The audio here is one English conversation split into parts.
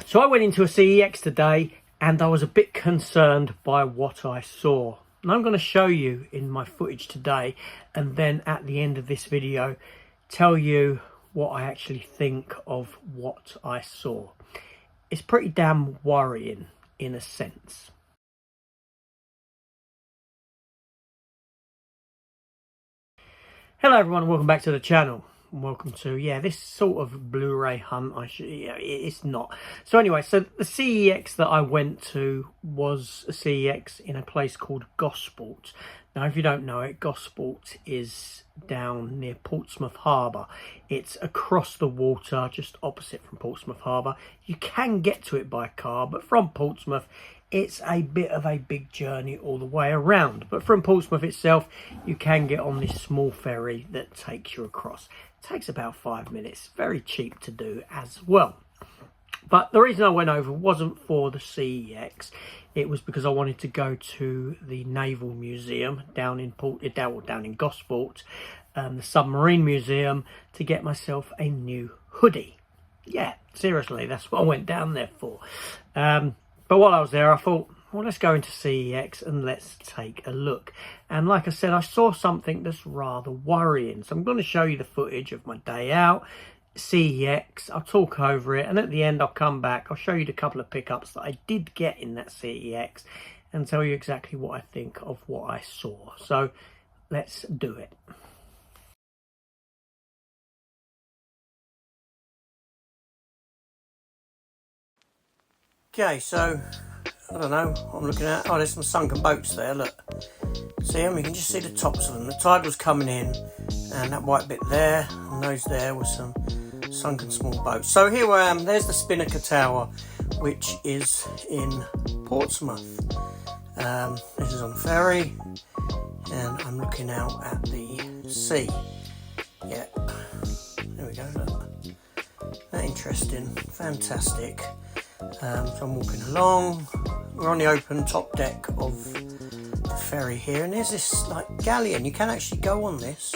So I went into a CEX today and I was a bit concerned by what I saw. And I'm going to show you in my footage today, and then at the end of this video tell you what I actually think of what I saw. It's pretty damn worrying in a sense. Hello everyone, welcome back to the channel. Welcome to this sort of Blu-ray hunt. It's not. So anyway, so the CEX that I went to was a CEX in a place called Gosport. Now, if you don't know it, Gosport is down near Portsmouth Harbour. It's across the water, just opposite from Portsmouth Harbour. You can get to it by car, but from Portsmouth, it's a bit of a big journey all the way around. But from Portsmouth itself, you can get on this small ferry that takes you across. It takes about 5 minutes. Very cheap to do as well. But the reason I went over wasn't for the CEX. It was because I wanted to go to the Naval Museum down in Gosport, the Submarine Museum, to get myself a new hoodie. Yeah, seriously, that's what I went down there for. But while I was there, I thought, well, let's go into CEX and let's take a look. And like I said, I saw something that's rather worrying. So I'm going to show you the footage of my day out, CEX. I'll talk over it. And at the end, I'll come back. I'll show you the couple of pickups that I did get in that CEX and tell you exactly what I think of what I saw. So let's do it. Okay, so I don't know, I'm looking at, there's some sunken boats there, look. See them? You can just see the tops of them. The tide was coming in, and that white bit there, and those there were some sunken small boats. So here I am, there's the Spinnaker Tower, which is in Portsmouth. This is on ferry, and I'm looking out at the sea. Yeah, there we go, look. That interesting, fantastic. So I'm walking along. We're on the open top deck of the ferry here, and there's this like galleon. You can actually go on this.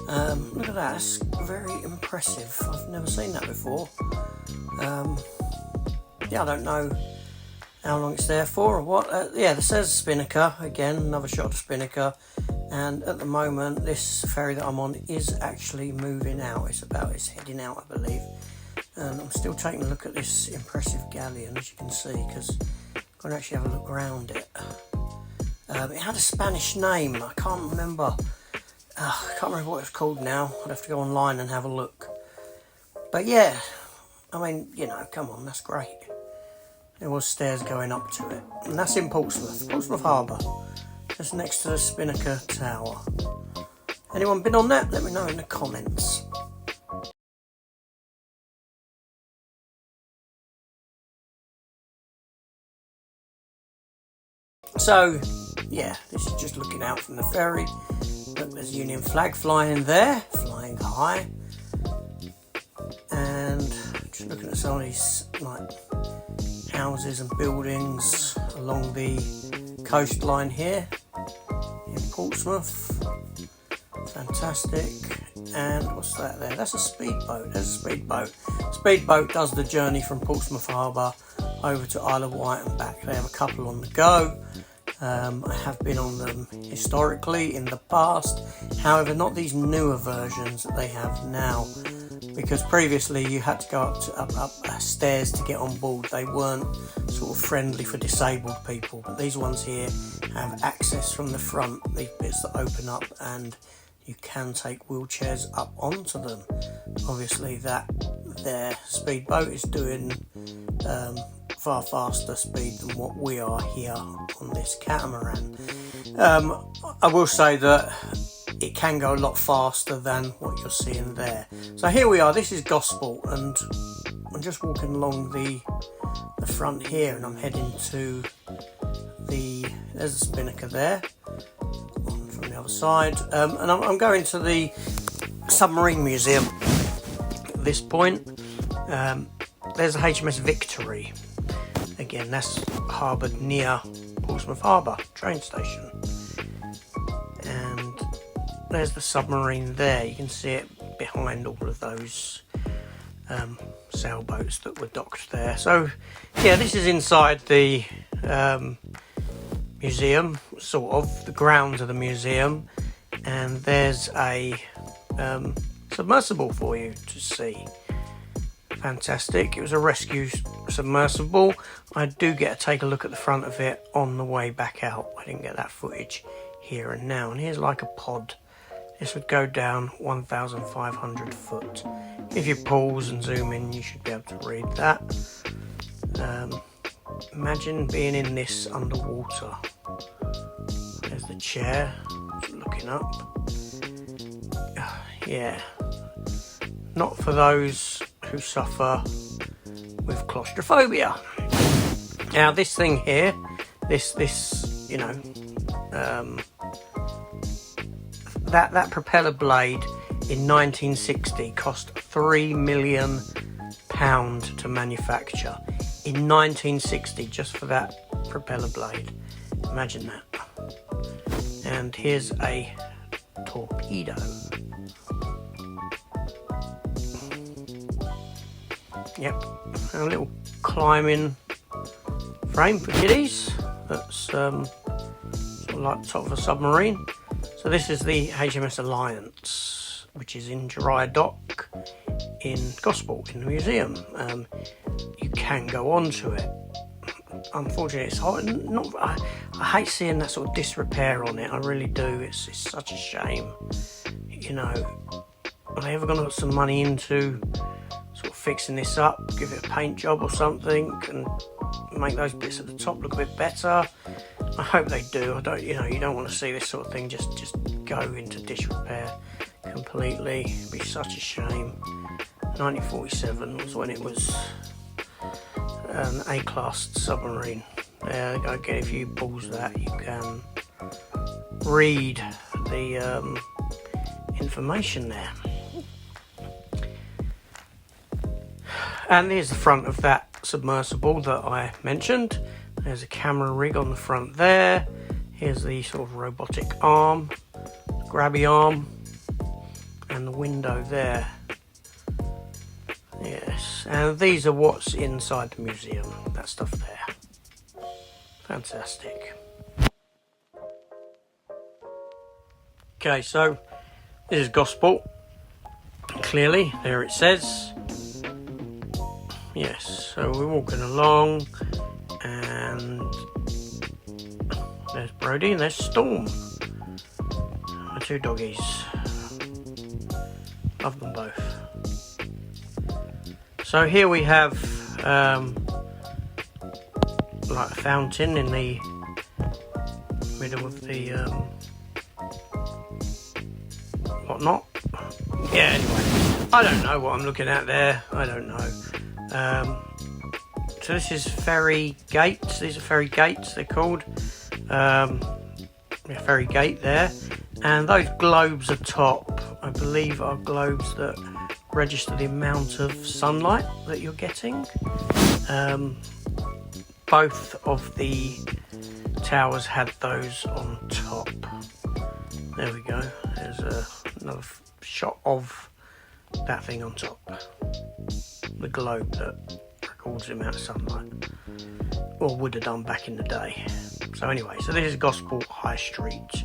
Look at that, that's very impressive. I've never seen that before. Yeah, I don't know how long it's there for or what. Yeah, this says Spinnaker again, another shot of Spinnaker. And at the moment, this ferry that I'm on is actually moving out. It's heading out, I believe. And I'm still taking a look at this impressive galleon, as you can see, because I'm going to actually have a look around it. It had a Spanish name. I can't remember. I can't remember what it was called now. I'd have to go online and have a look. But yeah, I mean, you know, come on, that's great. There was stairs going up to it. And that's in Portsmouth Harbour, just next to the Spinnaker Tower. Anyone been on that? Let me know in the comments. So, yeah, this is just looking out from the ferry. Look, there's a Union flag flying there, flying high. And just looking at some of these like houses and buildings along the coastline here in Portsmouth. Fantastic. And what's that there? That's a speedboat. There's a speedboat. Speedboat does the journey from Portsmouth Harbour over to Isle of Wight and back. They have a couple on the go. I have been on them historically in the past, however not these newer versions that they have now, because previously you had to go up stairs to get on board. They weren't sort of friendly for disabled people, but these ones here have access from the front, these bits that open up, and you can take wheelchairs up onto them. Obviously their speedboat is doing far faster speed than what we are here on this catamaran. I will say that it can go a lot faster than what you're seeing there. So here we are, this is Gosport, and I'm just walking along the front here, and I'm heading to there's the Spinnaker there from the other side, and I'm going to the Submarine Museum at this point. There's a HMS Victory. Again, that's harboured near Portsmouth Harbour train station. And there's the submarine there. You can see it behind all of those sailboats that were docked there. So yeah, this is inside the museum, sort of the grounds of the museum, and there's a submersible for you to see. Fantastic. It was a rescue submersible. I do get to take a look at the front of it on the way back out. I didn't get that footage here and now. And here's like a pod. This would go down 1,500 foot. If you pause and zoom in, you should be able to read that. Imagine being in this underwater. There's the chair, looking up. Yeah, not for those who suffer with claustrophobia. Now this thing here, this you know, that propeller blade in 1960 cost £3 million to manufacture. In 1960, just for that propeller blade. Imagine that. And here's a torpedo. Yep, a little climbing frame for kiddies. That's sort of like the top of a submarine. So this is the HMS Alliance, which is in dry dock in Gosport in the museum. You can go onto it. Unfortunately, it's hot. I hate seeing that sort of disrepair on it. I really do. It's such a shame. You know, are they ever going to put some money into sort of fixing this up, give it a paint job or something, and make those bits at the top look a bit better? I hope they do. I don't, you know, you don't want to see this sort of thing just go into disrepair completely. It'd be such a shame. 1947 was when it was an A-class submarine. Again, if you pause that, you can read the information there. And here's the front of that submersible that I mentioned. There's a camera rig on the front there. Here's the sort of robotic arm, grabby arm, and the window there. Yes, and these are what's inside the museum, that stuff there. Fantastic. Okay, so this is Gosport. Clearly, there it says. Yes, so we're walking along, and there's Brody and there's Storm. My two doggies. Love them both. So here we have like a fountain in the middle of the whatnot. Yeah, anyway, I don't know what I'm looking at there. I don't know. So this is ferry gates. These are ferry gates, they're called. Ferry gate there. And those globes atop, I believe, are globes that register the amount of sunlight that you're getting. Both of the towers had those on top. There we go. There's another shot of that thing on top. The globe that records the amount of sunlight, or would have done back in the day. So anyway, so this is Gosport High Street.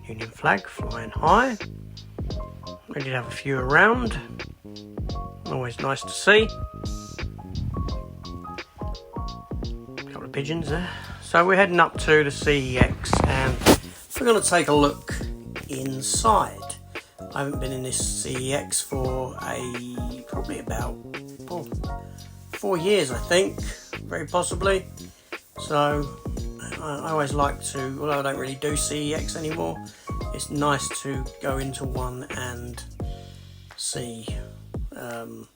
Union flag flying high. We did have a few around. Always nice to see. A couple of pigeons there. So we're heading up to the CEX, and we're going to take a look inside. I haven't been in this CEX for probably about 4 years, I think, very possibly. So I always like to, although I don't really do CEX anymore, it's nice to go into one and see, to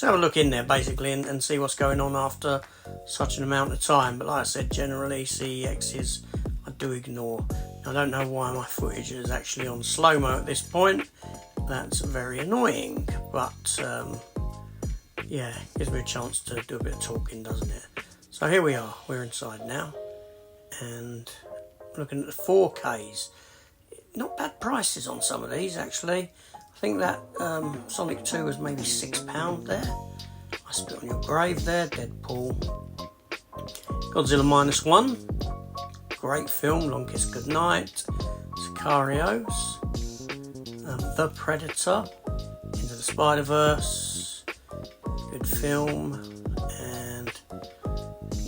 have a look in there basically and see what's going on after such an amount of time. But like I said, generally CEXs I do ignore. I don't know why my footage is actually on slow-mo at this point. That's very annoying, but yeah, gives me a chance to do a bit of talking, doesn't it? So here we are, we're inside now, and looking at the 4Ks. Not bad prices on some of these actually. I think that Sonic 2 was maybe £6 there. I Spit on Your Grave there, Deadpool. Godzilla Minus One, great film, Long Kiss Goodnight. Sicarios, The Predator, Into the Spider-Verse, good film, and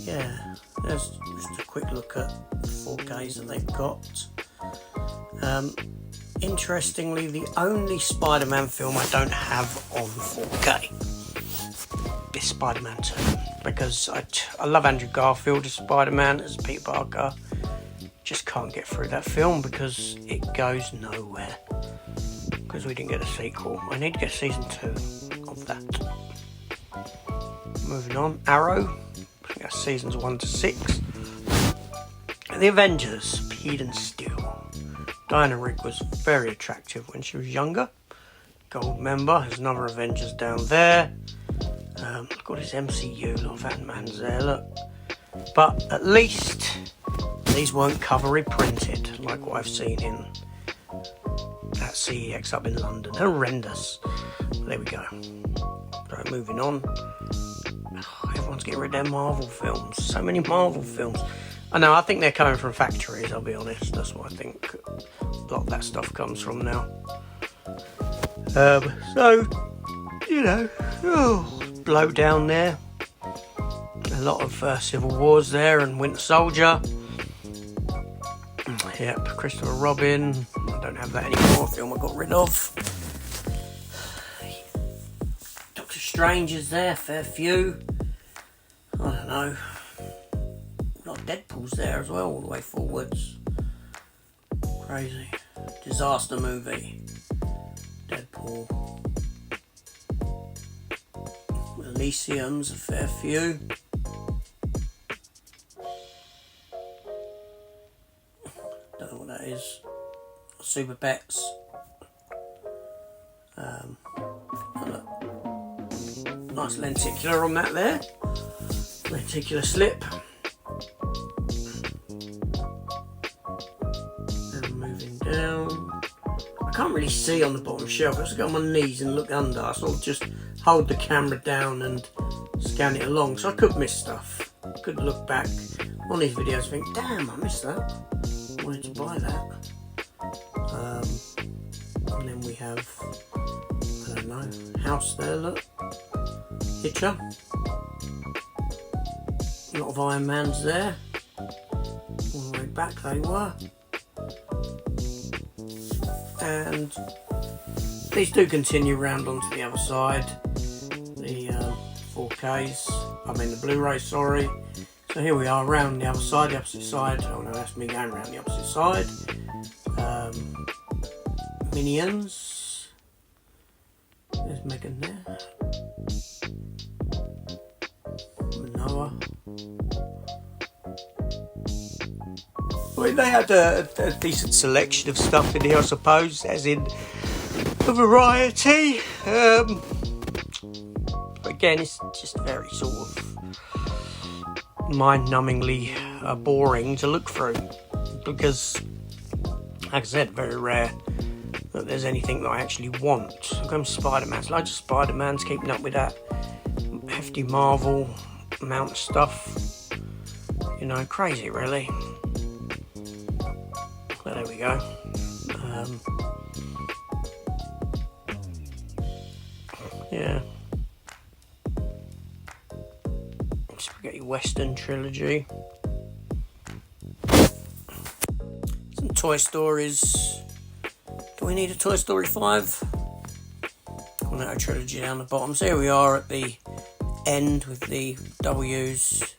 yeah, there's just a quick look at the 4Ks that they've got. Interestingly, the only Spider-Man film I don't have on 4K is Spider-Man 2, because I love Andrew Garfield as Spider-Man, as Peter Parker. Just can't get through that film because it goes nowhere, because we didn't get a sequel. I need to get season 2 of that. Moving on, Arrow, I think that's seasons 1 to 6. The Avengers, Pete and Steel. Diana Rigg was very attractive when she was younger. Gold member, there's another Avengers down there. Look at this MCU, a lot of Ant-Man's there, look. But at least these weren't cover reprinted like what I've seen in that CEX up in London. Horrendous. There we go. Right, moving on. Oh, everyone's getting rid of their Marvel films. So many Marvel films. I think they're coming from factories, I'll be honest. That's what I think a lot of that stuff comes from now. So, you know, blow down there. A lot of Civil Wars there and Winter Soldier. Yep, Christopher Robin. I don't have that anymore. Film I got rid of. Doctor Strange is there, fair few. I don't know. A lot of Deadpool's there as well, all the way forwards. Crazy. Disaster movie. Deadpool. Elysium's a fair few. Don't know what that is. Super Pets. Nice lenticular on that there. Lenticular slip. And moving down. I can't really see on the bottom shelf. I have to go on my knees and look under. I sort of just hold the camera down and scan it along. So I could miss stuff. I could look back on these videos and think, damn, I missed that. I wanted to buy that. And then we have, I don't know, house there, look. Hitcher. A lot of Iron Mans there. All the way back they were. And these do continue round onto the other side. The 4Ks, I mean the Blu-ray, sorry. So here we are round the other side, the opposite side. Oh no, that's me going round the opposite side. Minions. There's Megan there. Manoa. I mean, they had a decent selection of stuff in here, I suppose, as in a variety. But again, it's just very sort of mind-numbingly boring to look through, because, like I said, very rare that there's anything that I actually want. I'm going to Spider-Man's, loads of Spider-Man's, keeping up with that hefty Marvel amount of stuff. You know, crazy really. But there we go. Yeah. Spaghetti Western trilogy. Some Toy Stories. Do we need a Toy Story 5? Cornetto trilogy down the bottom. So here we are at the end with the W's.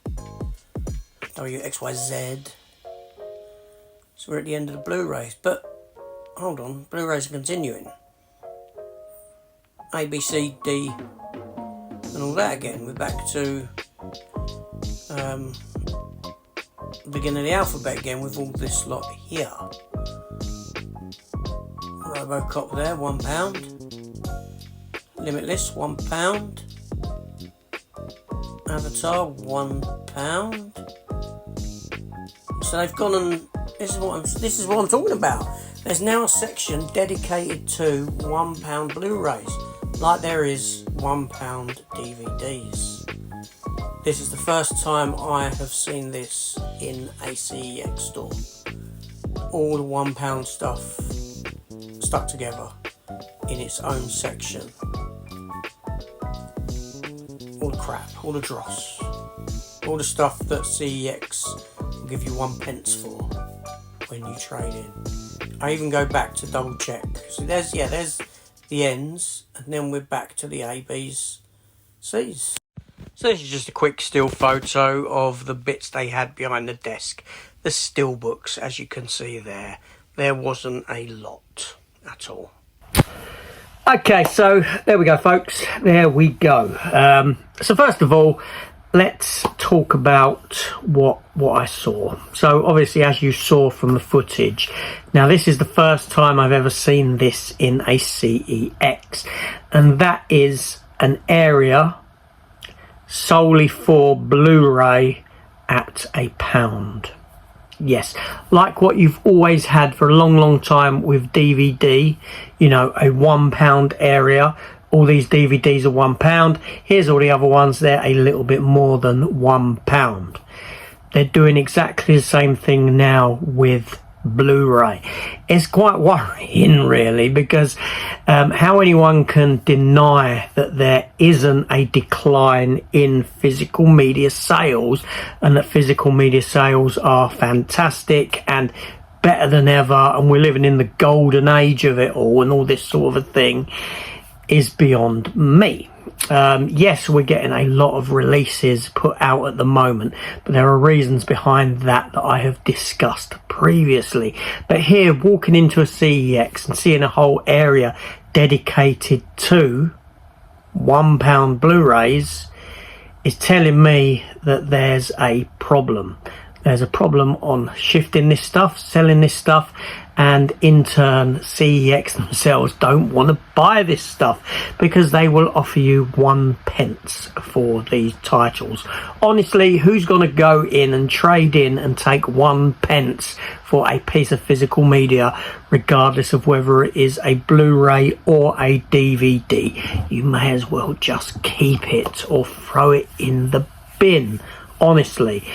WXYZ. So we're at the end of the Blu-rays. But, hold on, Blu-rays are continuing. A, B, C, D, and all that again. We're back to the beginning of the alphabet again with all this lot here. Robocop there, £1. Limitless, £1. Avatar, £1. So they've gone and this is what I'm talking about. There's now a section dedicated to £1 Blu-rays, like there is £1 DVDs. This is the first time I have seen this in a CEX store. All the £1 stuff stuck together in its own section. All the crap, all the dross, all the stuff that CEX will give you 1 pence for when you trade in. I even go back to double check. So there's the ends, and then we're back to the A, B's, C's. So this is just a quick still photo of the bits they had behind the desk. The still books, as you can see there. There wasn't a lot at all. Okay, so there we go, folks. There we go. So first of all, let's talk about what I saw. So obviously, as you saw from the footage, now this is the first time I've ever seen this in a CEX, and that is an area solely for Blu-ray at £1. Yes, like what you've always had for a long time with DVD, you know, a £1 area. All these DVDs are £1. Here's all the other ones, they're a little bit more than £1. They're doing exactly the same thing now with Blu-ray. It's quite worrying, really, because how anyone can deny that there isn't a decline in physical media sales, and that physical media sales are fantastic and better than ever, and we're living in the golden age of it all and all this sort of a thing, is beyond me. Yes, we're getting a lot of releases put out at the moment, but there are reasons behind that I have discussed previously. But here, walking into a CEX and seeing a whole area dedicated to £1 Blu-rays is telling me that there's a problem. There's a problem on shifting this stuff, selling this stuff, and in turn CEX themselves don't want to buy this stuff because they will offer you 1 pence for these titles. Honestly, who's going to go in and trade in and take 1 pence for a piece of physical media, regardless of whether it is a Blu-ray or a DVD? You may as well just keep it or throw it in the bin, honestly.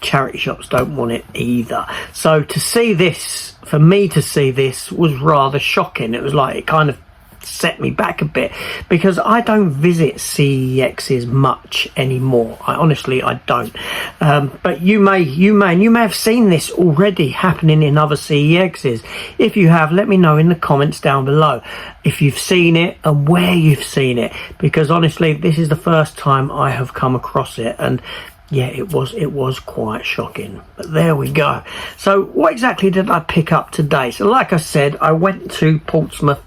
Charity shops don't want it either. So to see this, for me to see this, was rather shocking. It was like, it kind of set me back a bit, because I don't visit CEXs much anymore. I don't. But you may have seen this already happening in other CEXs. If you have, let me know in the comments down below if you've seen it and where you've seen it, because honestly, this is the first time I have come across it, and yeah, it was quite shocking. But there we go. So what exactly did I pick up today? So like I said, I went to Portsmouth,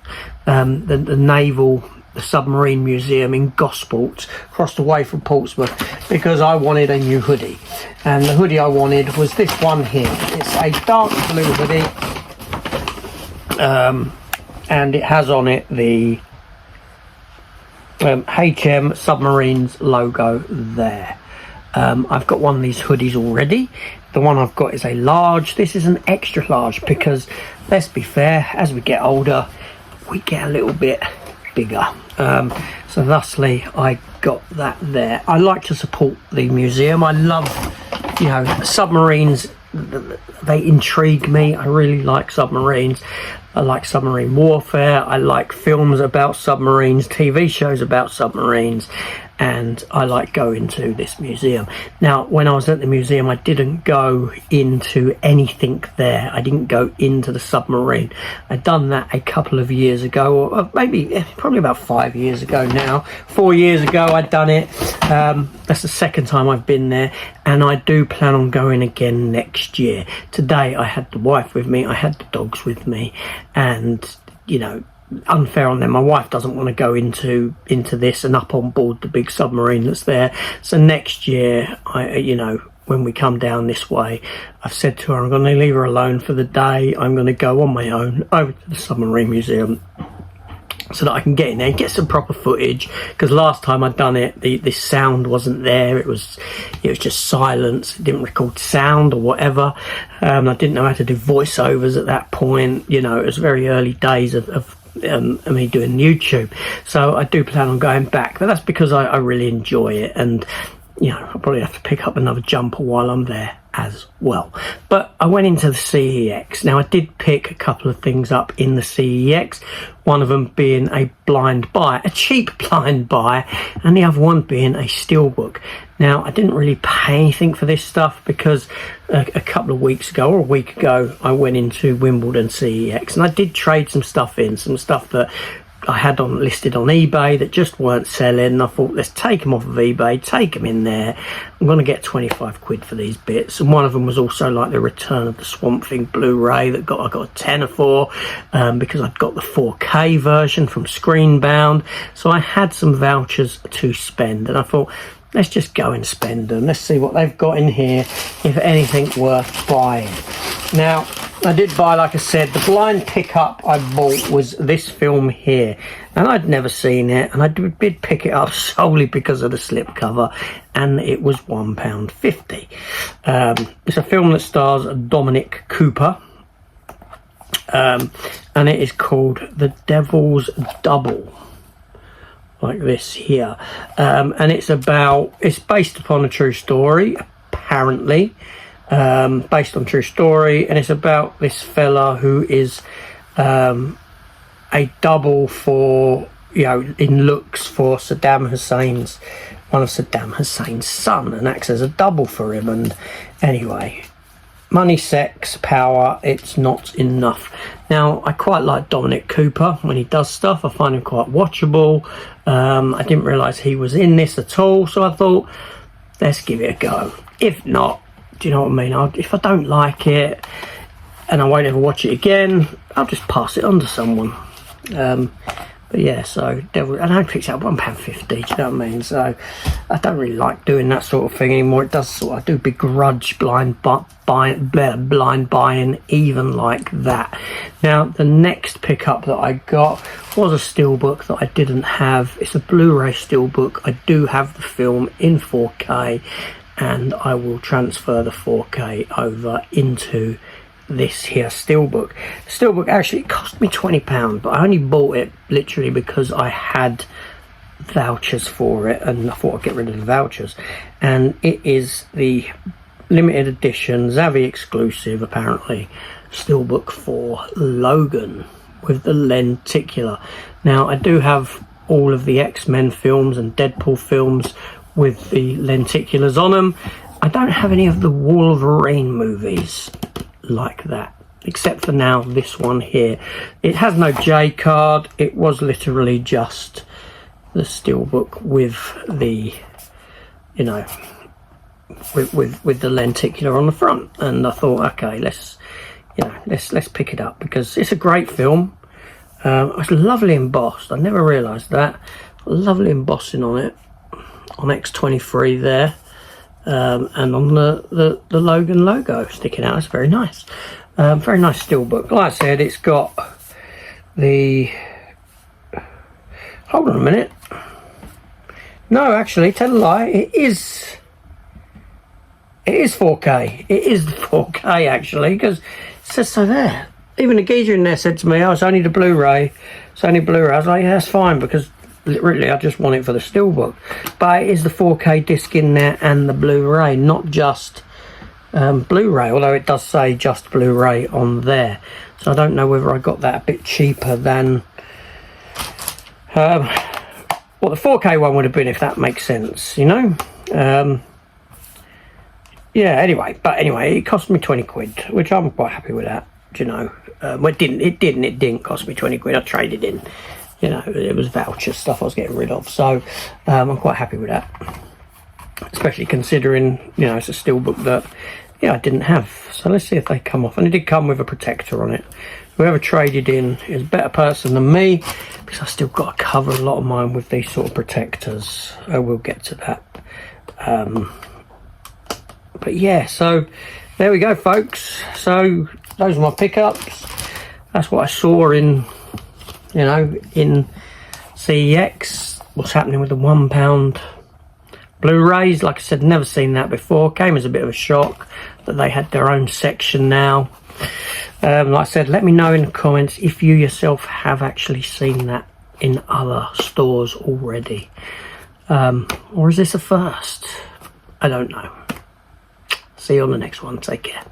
the Naval, the Submarine Museum in Gosport, across the way from Portsmouth, because I wanted a new hoodie. And the hoodie I wanted was this one here. It's a dark blue hoodie. And it has on it the HM Submarines logo there. I've got one of these hoodies already. The one I've got is a large. This is an extra large because, let's be fair, as we get older, we get a little bit bigger. So thusly, I got that there. I like to support the museum. I love, you know, submarines. They intrigue me. I really like submarines. I like submarine warfare. I like films about submarines, TV shows about submarines, and I like going to this museum. Now, when I was at the museum, I didn't go into anything there. I didn't go into the submarine. I'd done that a couple of years ago, or maybe probably about 5 years ago now. 4 years ago I'd done it. That's the second time I've been there, and I do plan on going again next year. Today I had the wife with me, I had the dogs with me, and you know, unfair on them, my wife doesn't want to go into this and up on board the big submarine that's there. So next year, you know, when we come down this way, I've said to her, I'm going to leave her alone for the day. I'm going to go on my own over to the submarine museum so that I can get in there and get some proper footage, because last time I'd done it, the sound wasn't there. It was just silence. It didn't record sound or whatever. I didn't know how to do voiceovers at that point. You know, it was very early days of me doing YouTube. So I do plan on going back, but that's because I really enjoy it, and you know, I'll probably have to pick up another jumper while I'm there as well. But I went into the CEX. Now, I did pick a couple of things up in the CEX, one of them being a blind buy, a cheap blind buy, and the other one being a steelbook. Now, I didn't really pay anything for this stuff because a couple of weeks ago, or a week ago, I went into Wimbledon CEX, and I did trade some stuff in, some stuff that I had listed on eBay that just weren't selling, and I thought, let's take them off of eBay, take them in there. I'm going to get 25 quid for these bits. And one of them was also like the Return of the Swamp Thing Blu-ray that I got a tenner for, because I'd got the 4K version from Screenbound. So I had some vouchers to spend, and I thought, let's just go and spend them. Let's see what they've got in here, if anything worth buying. Now, I did buy, like I said, the blind pickup I bought was this film here, and I'd never seen it, and I did pick it up solely because of the slipcover, and it was £1.50. It's a film that stars Dominic Cooper, and it is called The Devil's Double, like this here, and it's based upon a true story, apparently. Based on true story, and it's about this fella who is a double for, you know, in looks for one of Saddam Hussein's son, and acts as a double for him. And anyway, money, sex, power, it's not enough. Now, I quite like Dominic Cooper when he does stuff. I find him quite watchable. I didn't realise he was in this at all, so I thought, let's give it a go. If not, do you know what I mean? If I don't like it and I won't ever watch it again, I'll just pass it on to someone. But yeah, so and I picked up £1.50. Do you know what I mean? So I don't really like doing that sort of thing anymore. It does I do begrudge blind buying, even like that. Now, the next pickup that I got was a steelbook that I didn't have. It's a Blu-ray steelbook. I do have the film in 4K. And I will transfer the 4K over into this here steelbook. The steelbook actually cost me £20, but I only bought it literally because I had vouchers for it, and I thought I'd get rid of the vouchers. And it is the limited edition, Zavi exclusive, apparently, steelbook for Logan with the lenticular. Now, I do have all of the X-Men films and Deadpool films with the lenticulars on them. I don't have any of the Wolverine movies like that, except for now this one here. It has no J card. It was literally just the steelbook with the, you know, with the lenticular on the front. And I thought, okay, let's pick it up because it's a great film. It's lovely embossed. I never realised that. Lovely embossing on it, on X23 there, and on the Logan logo sticking out. It's very nice. Very nice steelbook. Like I said, it's got the, hold on a minute, no, actually, tell a lie, it is 4K. It is the 4K actually, because it says so there. Even the geezer in there said to me, oh, it's only the Blu-ray. It's only Blu-ray. I was like, yeah, that's fine, because literally I just want it for the steelbook. But it is the 4K disc in there and the Blu-ray, not just Blu-ray, although it does say just Blu-ray on there. So I don't know whether I got that a bit cheaper than what the 4K one would have been, if that makes sense, you know. Yeah, anyway, it cost me 20 quid, which I'm quite happy with that, you know. Well, it didn't cost me 20 quid. I traded in, you know, it was voucher stuff I was getting rid of, so I'm quite happy with that, especially considering, you know, it's a steelbook that, yeah, I didn't have. So let's see if they come off. And it did come with a protector on it. Whoever traded in is a better person than me, because I still got to cover a lot of mine with these sort of protectors. I will get to that. But yeah, so there we go, folks. So those are my pickups. That's what I saw in you know, in CEX, what's happening with the £1 Blu-rays. Like I said, never seen that before. Came as a bit of a shock that they had their own section now. Like I said, let me know in the comments if you yourself have actually seen that in other stores already. Or is this a first? I don't know. See you on the next one. Take care.